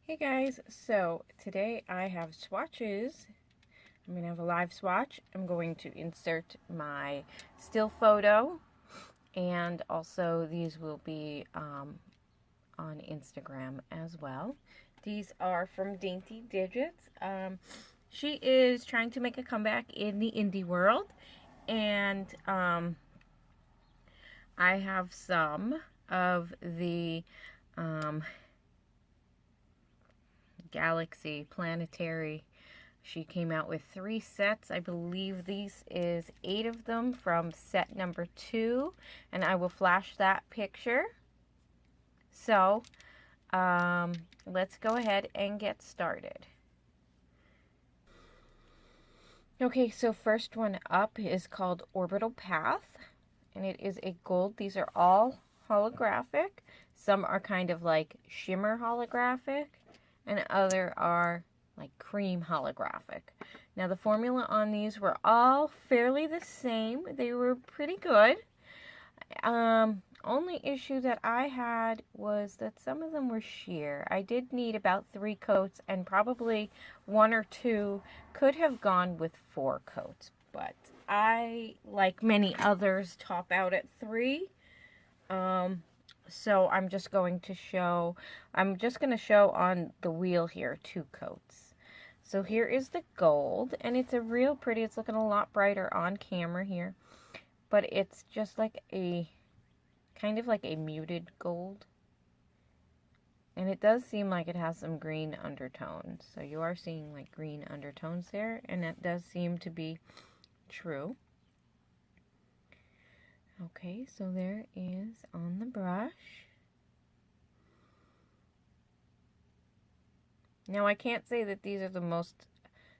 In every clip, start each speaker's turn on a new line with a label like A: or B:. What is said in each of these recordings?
A: Hey guys, so today I have swatches. I'm going to have a live swatch. I'm going to insert my still photo, and also these will be on Instagram as well. These are from Dainty Digits. She is trying to make a comeback in the indie world, and I have some of the Galaxy Planetary. She came out with 3 sets. I believe these is 8 of them from set number 2, and I will flash that picture. So let's go ahead and get started. Okay, so first one up is called Orbital Path, and it is a gold. These are all holographic. Some are kind of like shimmer holographic, and other are like cream holographic. Now the formula on these were all fairly the same. They were pretty good. Only issue that I had was that some of them were sheer. I did need about 3 coats, and probably 1 or 2 could have gone with 4 coats. But I, like many others, top out at 3. So I'm just going to show on the wheel here 2 coats. So here is the gold, and it's a real pretty, it's looking a lot brighter on camera here, but it's just like a, kind of like a muted gold. And it does seem like it has some green undertones. So you are seeing like green undertones there, and that does seem to be true. Okay, so there is on the brush. Now, I can't say that these are the most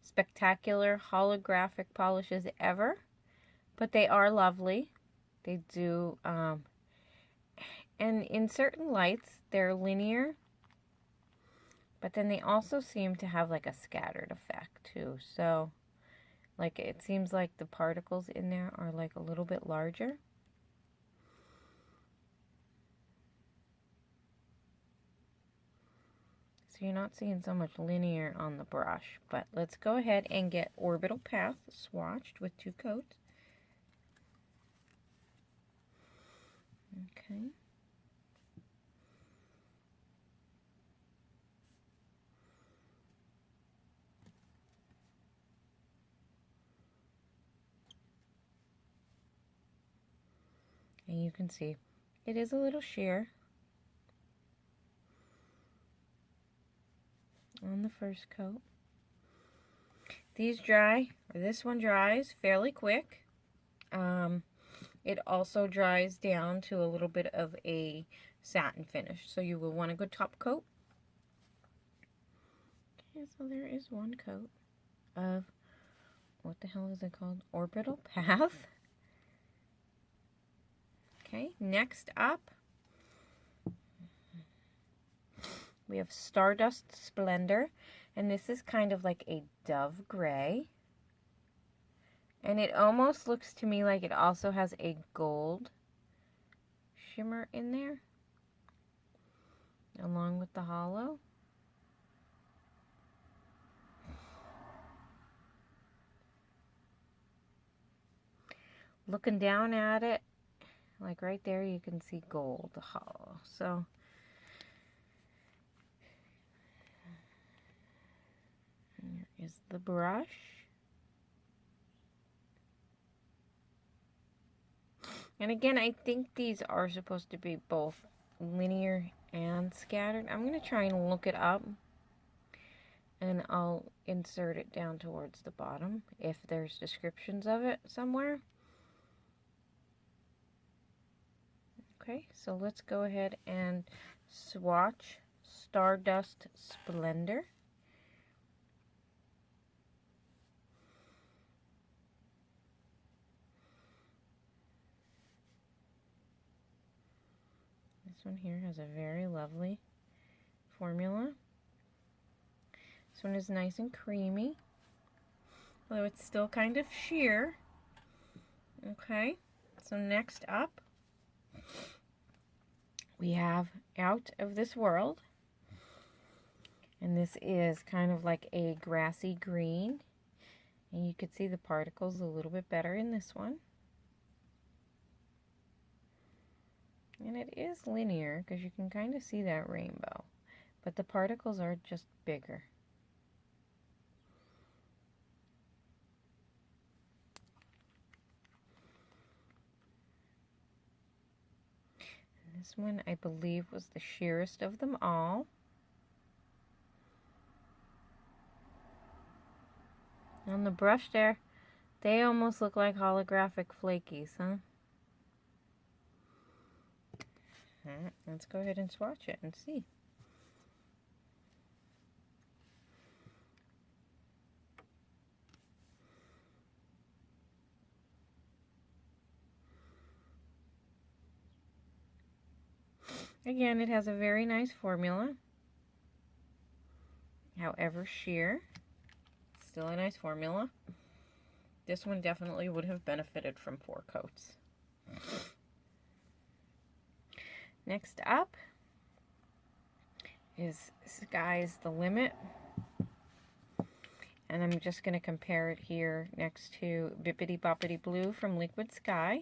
A: spectacular holographic polishes ever, but they are lovely. They do, and in certain lights, they're linear, but then they also seem to have like a scattered effect too. So, like, it seems like the particles in there are like a little bit larger. So you're not seeing so much linear on the brush, but let's go ahead and get Orbital Path swatched with 2 coats. Okay. And you can see it is a little sheer on the first coat. These dry, or this one dries fairly quick. It also dries down to a little bit of a satin finish, so you will want a good top coat. Okay, so there is 1 coat of, what the hell is it called? Orbital Path. Okay, next up, we have Stardust Splendor, and this is kind of like a dove gray. And it almost looks to me like it also has a gold shimmer in there, along with the holo. Looking down at it, like right there, you can see gold, the holo. So here is the brush. And again, I think these are supposed to be both linear and scattered. I'm going to try and look it up, and I'll insert it down towards the bottom if there's descriptions of it somewhere. Okay, so let's go ahead and swatch Stardust Splendor. This one here has a very lovely formula. This one is nice and creamy, although it's still kind of sheer. Okay, so next up, we have Out of This World. And this is kind of like a grassy green. And you could see the particles a little bit better in this one. And it is linear because you can kind of see that rainbow. But the particles are just bigger. And this one, I believe, was the sheerest of them all. On the brush there, they almost look like holographic flakies, huh? Alright, let's go ahead and swatch it and see. Again, it has a very nice formula. However, sheer. Still a nice formula. This one definitely would have benefited from 4 coats. Next up is Sky's the Limit. And I'm just going to compare it here next to Bippity Boppity Blue from Liquid Sky.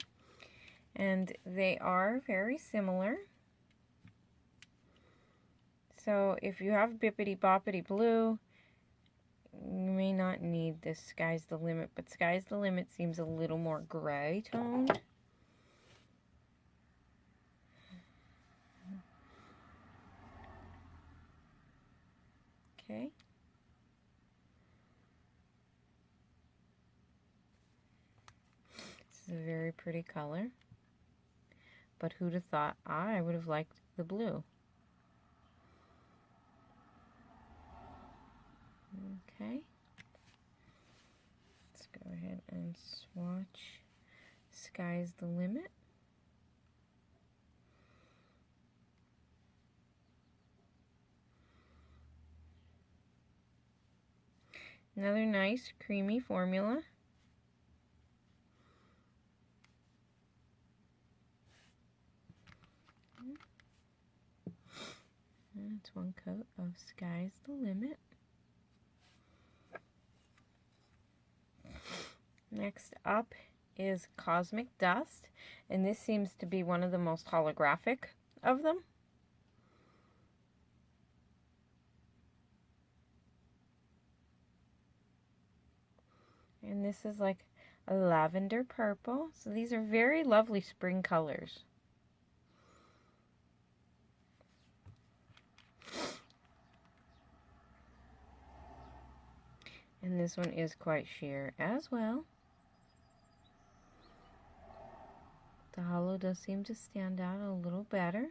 A: And they are very similar. So if you have Bippity Boppity Blue, you may not need this Sky's the Limit, but Sky's the Limit seems a little more gray toned. Okay. This is a very pretty color. But who'd have thought I would have liked the blue? Okay. Let's go ahead and swatch Sky's the Limit. Another nice creamy formula. And it's 1 coat of Sky's the Limit. Next up is Cosmic Dust, and this seems to be one of the most holographic of them. And this is like a lavender purple. So these are very lovely spring colors. And this one is quite sheer as well. The holo does seem to stand out a little better.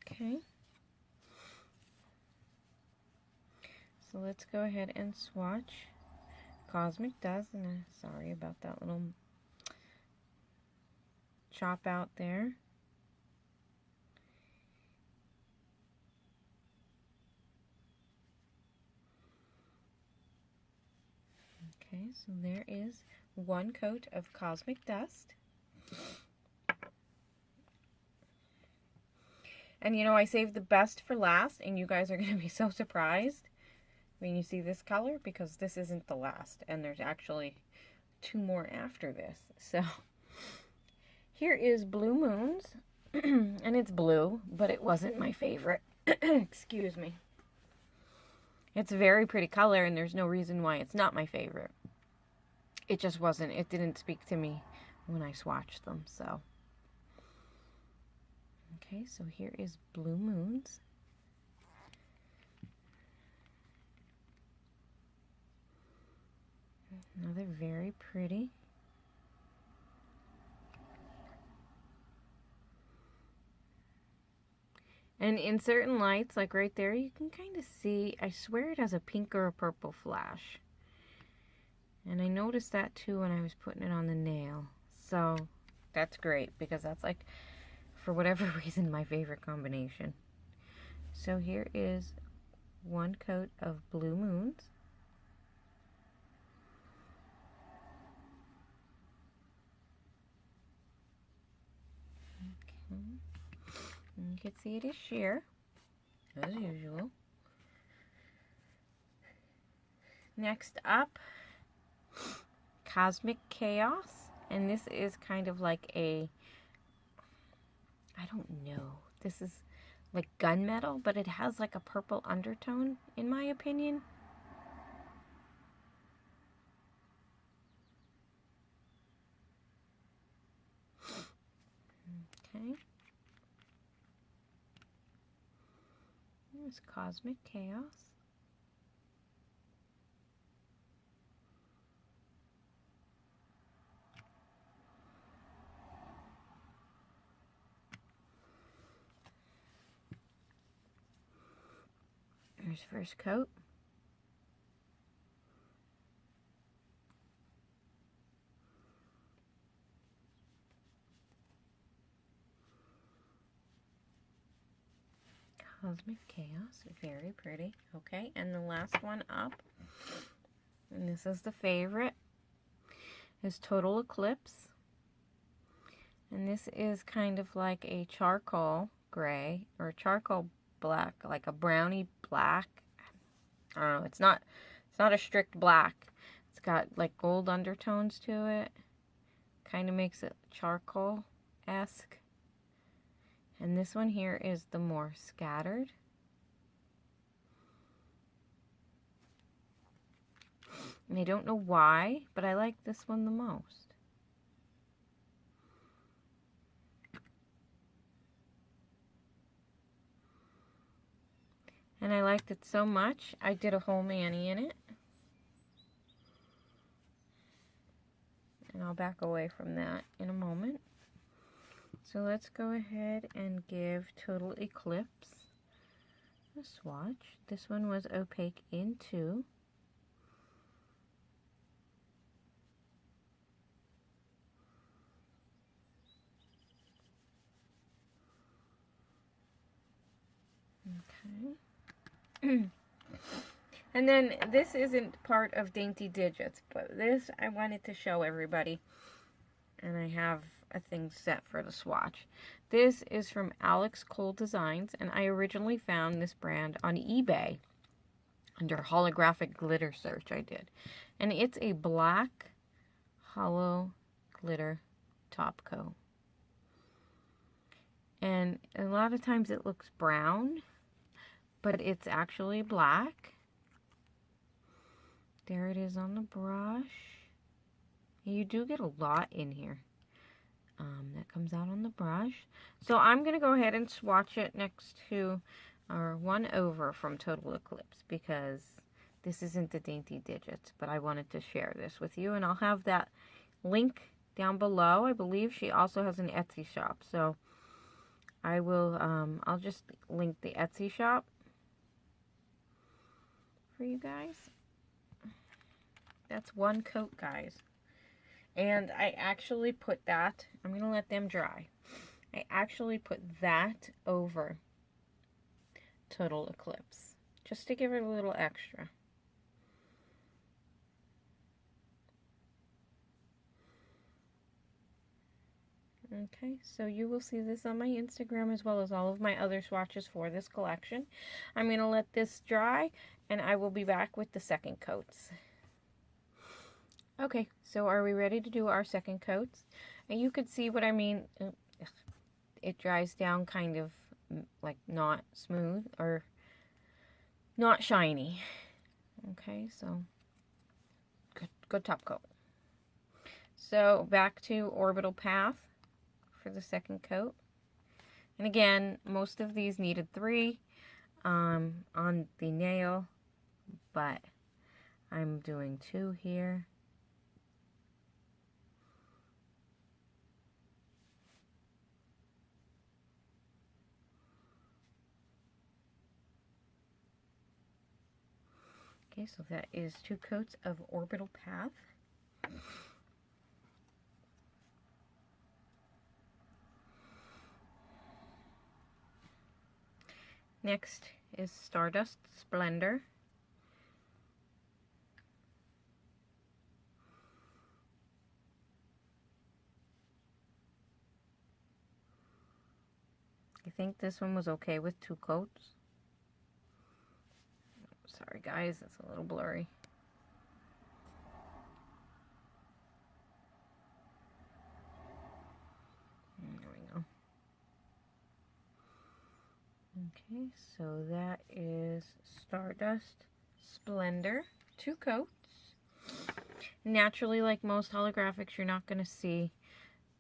A: Okay. So let's go ahead and swatch Cosmic Dust. And sorry about that little chop out there. Okay, so there is 1 coat of Cosmic Dust. And you know, I saved the best for last, and you guys are going to be so surprised when you see this color, because this isn't the last, and there's actually 2 more after this. So here is Blue Moons, and it's blue, but it wasn't my favorite. Excuse me. It's a very pretty color, and there's no reason why it's not my favorite. It just wasn't. It didn't speak to me when I swatched them, so. Okay, so here is Blue Moons. Another very pretty. And in certain lights, like right there, you can kind of see, I swear it has a pink or a purple flash. And I noticed that too when I was putting it on the nail. So that's great, because that's like, for whatever reason, my favorite combination. So here is 1 coat of Blue Moons. Okay. And you can see it is sheer. as usual. Next up, Cosmic Chaos. And this is kind of like a, I don't know, this is like gunmetal, but it has like a purple undertone, in my opinion. Okay. There's Cosmic Chaos. There's first coat. Cosmic Chaos, very pretty. Okay, and the last one up, and this is the favorite, is Total Eclipse. And this is kind of like a charcoal gray, or charcoal black, like a brownie black. I don't know, it's not a strict black. It's got like gold undertones to it. Kind of makes it charcoal-esque. And this one here is the more scattered. And I don't know why, but I like this one the most. And I liked it so much, I did a whole mani in it. And I'll back away from that in a moment. So let's go ahead and give Total Eclipse a swatch. This one was opaque in 2. Okay. And then this isn't part of Dainty Digits, but this I wanted to show everybody. And I have a thing set for the swatch. This is from Alex Cole Designs, and I originally found this brand on eBay under holographic glitter search I did. And it's a black holo glitter top coat. And a lot of times it looks brown, but it's actually black. There it is on the brush. You do get a lot in here that comes out on the brush. So I'm going to go ahead and swatch it next to our one over from Total Eclipse, because this isn't the Dainty Digits, but I wanted to share this with you. And I'll have that link down below. I believe she also has an Etsy shop. So I will, I'll just link the Etsy shop for you guys. That's one coat, guys. And I actually put that, I'm going to let them dry. I actually put that over Total Eclipse, just to give it a little extra. Okay, so you will see this on my Instagram as well as all of my other swatches for this collection. I'm going to let this dry, and I will be back with the second coats. Okay, so are we ready to do our second coats? And you could see what I mean. It dries down kind of like not smooth or not shiny. Okay, so good top coat. So back to Orbital Path for the second coat. And again, most of these needed 3 on the nail, but I'm doing 2 here. Okay, so that is 2 coats of Orbital Path. Next is Stardust Splendor. I think this one was okay with 2 coats. Sorry guys, it's a little blurry. There we go. Okay, so that is Stardust Splendor, 2 coats. Naturally, like most holographics, you're not going to see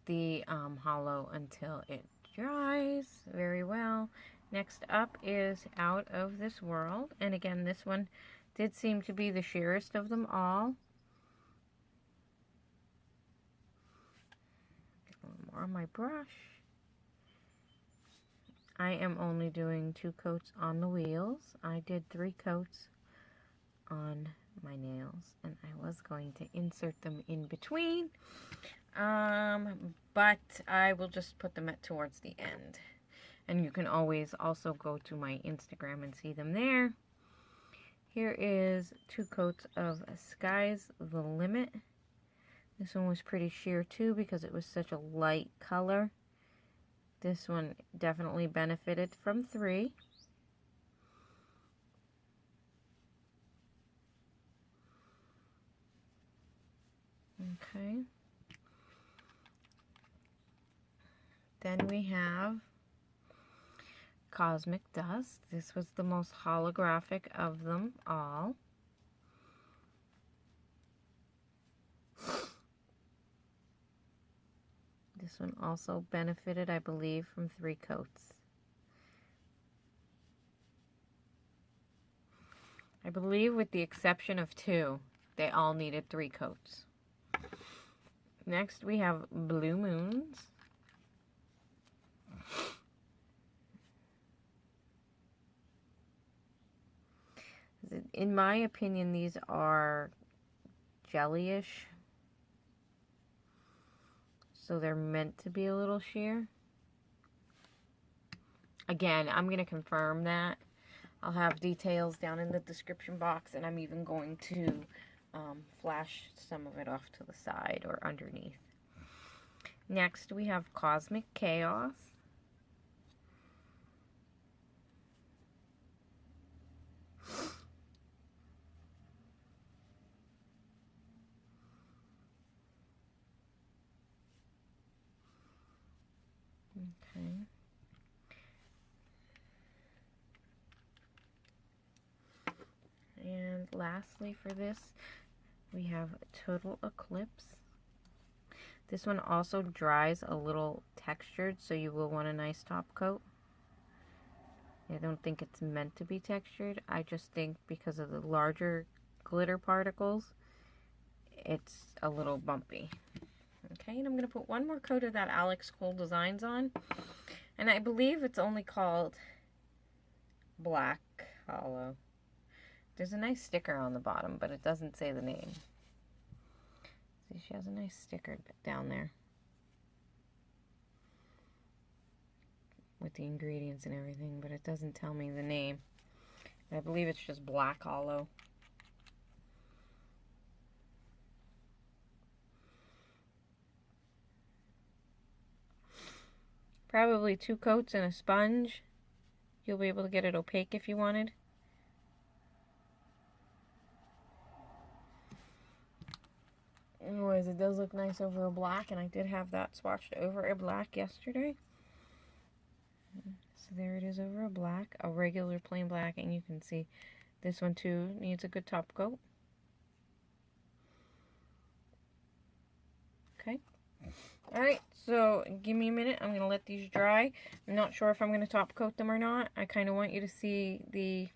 A: the holo until it dries very well. Next up is Out of This World, and again, this one did seem to be the sheerest of them all. Get a little more on my brush. I am only doing 2 coats on the wheels. I did 3 coats on my nails, and I was going to insert them in between, but I will just put them towards the end. And you can always also go to my Instagram and see them there. Here is 2 coats of Sky's the Limit. This one was pretty sheer too because it was such a light color. This one definitely benefited from 3. Okay. Then we have Cosmic Dust. This was the most holographic of them all. This one also benefited, I believe, from 3 coats. I believe with the exception of 2, they all needed 3 coats. Next we have Blue Moons. In my opinion, these are jellyish, so they're meant to be a little sheer. Again, I'm going to confirm that. I'll have details down in the description box, and I'm even going to flash some of it off to the side or underneath. Next, we have Cosmic Chaos. Okay. And lastly for this, we have Total Eclipse. This one also dries a little textured, so you will want a nice top coat. I don't think it's meant to be textured. I just think because of the larger glitter particles, it's a little bumpy. Okay, and I'm going to put one more coat of that Alex Cole Designs on. And I believe it's only called Black Holo. There's a nice sticker on the bottom, but it doesn't say the name. See, she has a nice sticker down there with the ingredients and everything, but it doesn't tell me the name. I believe it's just Black Holo. Probably 2 coats and a sponge. You'll be able to get it opaque if you wanted. Anyways, it does look nice over a black, and I did have that swatched over a black yesterday. So there it is over a black, a regular plain black, and you can see this one too needs a good top coat. Okay. Alright, so give me a minute. I'm going to let these dry. I'm not sure if I'm going to top coat them or not. I kind of want you to see the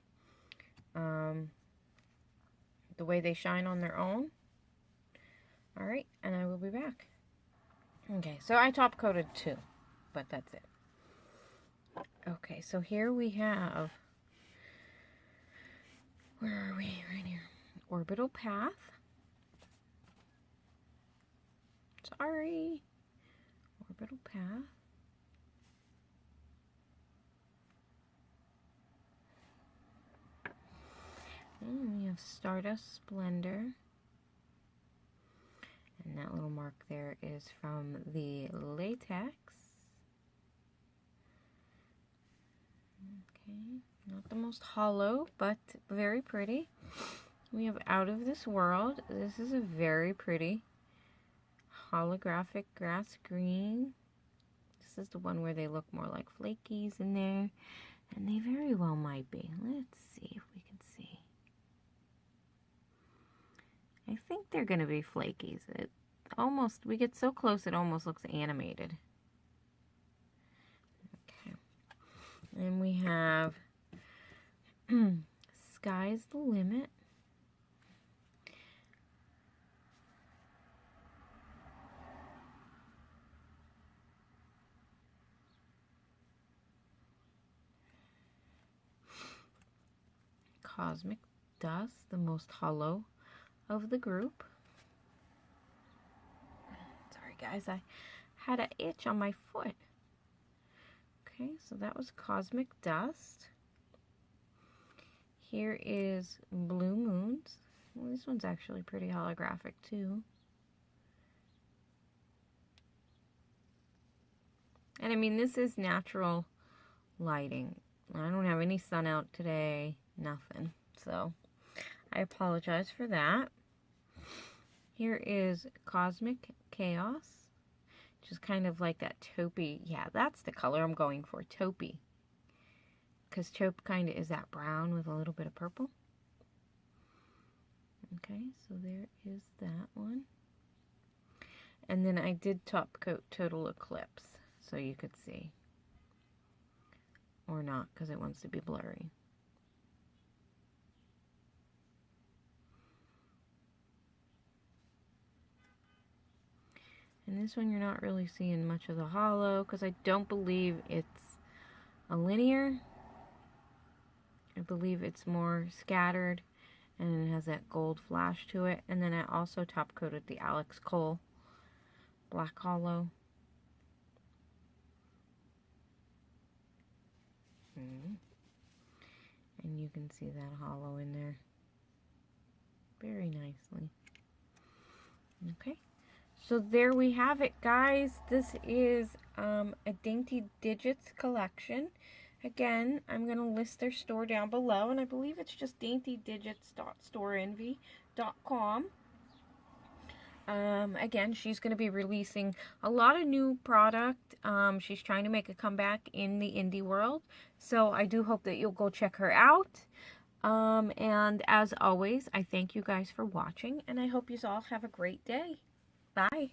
A: way they shine on their own. Alright, and I will be back. Okay, so I top coated 2, but that's it. Okay, so here we have, where are we? Right here. Orbital Path. Sorry. Orbital Path. And we have Stardust Splendor. And that little mark there is from the latex. Okay. Not the most hollow, but very pretty. We have Out of This World. This is a very pretty holographic grass green. This is the one where they look more like flakies in there. And they very well might be. Let's see if we can see. I think they're going to be flakies. It almost, we get so close it almost looks animated. Okay. And we have Sky's the Limit. Cosmic Dust, the most hollow of the group. Sorry guys, I had an itch on my foot. Okay, so that was Cosmic Dust. Here is Blue Moons. Well, this one's actually pretty holographic too. And I mean, this is natural lighting. I don't have any sun out today, nothing. So I apologize for that. Here is Cosmic Chaos, which is kind of like that taupey. Yeah, that's the color I'm going for, taupey. Because taupe kind of is that brown with a little bit of purple. Okay, so there is that one. And then I did top coat Total Eclipse, so you could see. Or not, because it wants to be blurry. And this one you're not really seeing much of the hollow, because I don't believe it's a linear. I believe it's more scattered, and it has that gold flash to it. And then I also top coated the Alex Cole Black Hollow. And you can see that hollow in there very nicely. Okay, so there we have it, guys. This is a Dainty Digits collection. Again, I'm going to list their store down below, and I believe it's just daintydigits.storeenvy.com. Again, she's going to be releasing a lot of new product. She's trying to make a comeback in the indie world, so I do hope that you'll go check her out. And as always, I thank you guys for watching, and I hope you all have a great day. Bye.